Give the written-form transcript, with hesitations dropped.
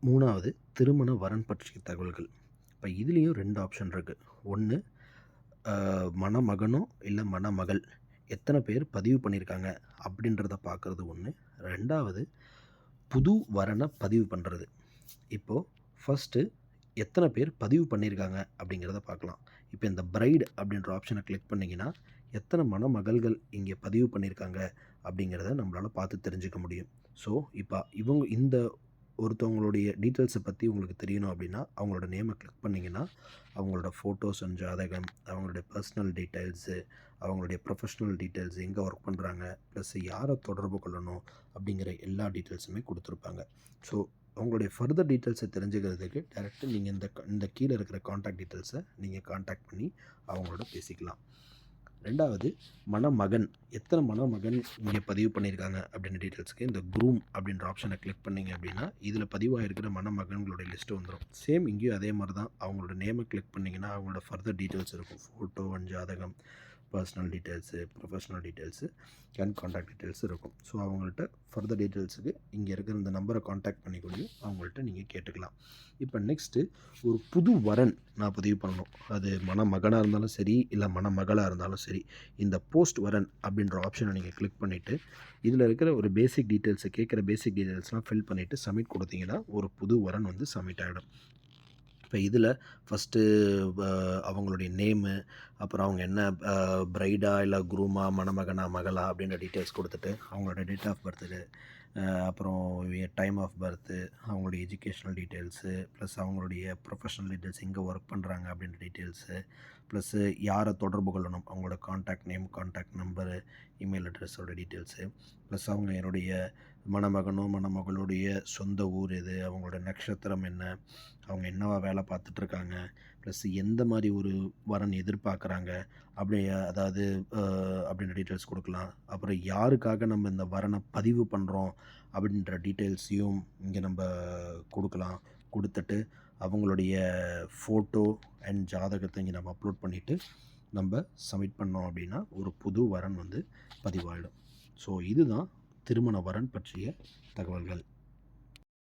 மூணாவது திருமண வரன் பற்றிய தகவல்கள். இப்போ இதுலேயும் 2 ஆப்ஷன் இருக்குது. ஒன்று, மணமகனோ இல்லை மணமகள் எத்தனை பேர் பதிவு பண்ணியிருக்காங்க அப்படின்றத பார்க்குறது ஒன்று. ரெண்டாவது, புது வரனை பதிவு பண்ணுறது. இப்போது ஃபஸ்ட்டு எத்தனை பேர் பதிவு பண்ணியிருக்காங்க அப்படிங்கிறத பார்க்கலாம். இப்போ இந்த பிரைடு அப்படின்ற ஆப்ஷனை கிளிக் பண்ணிங்கன்னா எத்தனை மணமகள்கள் இங்கே பதிவு பண்ணியிருக்காங்க அப்படிங்கிறத நம்மளால் பார்த்து தெரிஞ்சுக்க முடியும். ஸோ இப்போ இந்த ஒருத்தவங்களுடைய டீட்டெயில்ஸை பற்றி உங்களுக்கு தெரியணும் அப்படின்னா அவங்களோட நேமை கிளிக் பண்ணிங்கன்னா அவங்களோட ஃபோட்டோஸ் அண்ட் ஜாதகம், அவங்களுடைய பர்சனல் டீட்டெயில்ஸு, அவங்களுடைய ப்ரொஃபஷ்னல் டீட்டெயில்ஸ், எங்கே ஒர்க் பண்ணுறாங்க, ப்ளஸ் யாரை தொடர்பு கொள்ளணும் அப்படிங்கிற எல்லா டீட்டெயில்ஸுமே கொடுத்துருப்பாங்க. ஸோ அவங்களுடைய ஃபர்தர் டீட்டெயில்ஸை தெரிஞ்சுக்கிறதுக்கு டேரெக்டாக நீங்கள் இந்த கீழே இருக்கிற காண்டாக்ட் டீட்டெயில்ஸை நீங்கள் காண்டாக்ட் பண்ணி அவங்களோட பேசிக்கலாம். ரெண்டாவது, மணமகன் எத்தனை மணமகன் இங்கே பதிவு பண்ணியிருக்காங்க அப்படின்ற டீட்டெயில்ஸுக்கு இந்த க்ரூம் அப்படின்ற ஆப்ஷனை கிளிக் பண்ணிங்க அப்படின்னா இதில் பதிவாகிருக்கிற மணமகன்களுடைய லிஸ்ட்டு வந்துடும். சேம் இங்கேயும் அதே மாதிரி தான். அவங்களோட நேமை கிளிக் பண்ணிங்கன்னா அவங்களோட ஃபர்தர் டீட்டெயில்ஸ் இருக்கும். ஃபோட்டோ அண்ட் ஜாதகம், personal details, professional details and contact details இருக்கும். ஸோ அவங்கள்ட்ட ஃபர்தர் டீட்டெயில்ஸுக்கு இங்கே இருக்கிற இந்த நம்பரை காண்டாக்ட் பண்ணி கூடயும் அவங்கள்ட்ட நீங்கள் கேட்டுக்கலாம். இப்போ நெக்ஸ்ட்டு, ஒரு புது வரன் நான் பதிவு பண்ணணும். அது மணமகனாக இருந்தாலும் சரி, இல்லை மணமகளாக இருந்தாலும் சரி, இந்த போஸ்ட் வரன் அப்படின்ற ஆப்ஷனை நீங்கள் கிளிக் பண்ணிவிட்டு இதில் இருக்கிற ஒரு பேசிக் டீட்டெயில்ஸை கேட்குற பேசிக் டீட்டெயில்ஸ்லாம் ஃபில் பண்ணிவிட்டு சப்மிட் கொடுத்தீங்கன்னா ஒரு புது வரன் வந்து சப்மிட் ஆகிடும். இப்போ இதில் ஃபஸ்ட்டு அவங்களுடைய நேமு, அப்புறம் அவங்க என்ன பிரைடா இல்லை க்ரூமா, மணமகனா மகளா அப்படின்ற டீட்டெயில்ஸ் கொடுத்துட்டு அவங்களோட டேட் ஆஃப் பர்த்து, அப்புறம் டைம் ஆஃப் பர்த்து, அவங்களுடைய எஜுகேஷ்னல் டீட்டெயில்ஸு, ப்ளஸ் அவங்களுடைய ப்ரொஃபஷ்னல் டீட்டெயில்ஸ், எங்கே ஒர்க் பண்ணுறாங்க அப்படின்ற டீட்டெயில்ஸு, ப்ளஸ்ஸு யாரை தொடர்பு கொள்ளணும், அவங்களோட contact name, contact number, email அட்ரஸோட டீட்டெயில்ஸு, ப்ளஸ் அவங்க என்னுடைய மணமகனோ மணமகளுடைய சொந்த ஊர் எது, அவங்களோட நட்சத்திரம் என்ன, அவங்க என்னவா வேலை பார்த்துட்ருக்காங்க, ப்ளஸ் எந்த மாதிரி ஒரு வரன் எதிர்பார்க்குறாங்க, அப்படி அதாவது அப்படின்ற டீட்டெயில்ஸ் கொடுக்கலாம். அப்புறம் யாருக்காக நம்ம இந்த வரனை பதிவு பண்ணுறோம் அப்படின்ற டீட்டெயில்ஸையும் இங்கே நம்ம கொடுக்கலாம். கொடுத்துட்டு அவங்களுடைய ஃபோட்டோ அண்ட் ஜாதகத்தை இங்கே நம்ம அப்லோட் பண்ணிவிட்டு நம்ம சப்மிட் பண்ணோம் அப்படின்னா ஒரு புது வரன் வந்து பதிவாகிடும். ஸோ இதுதான் திருமண வரன் பற்றிய தகவல்கள்.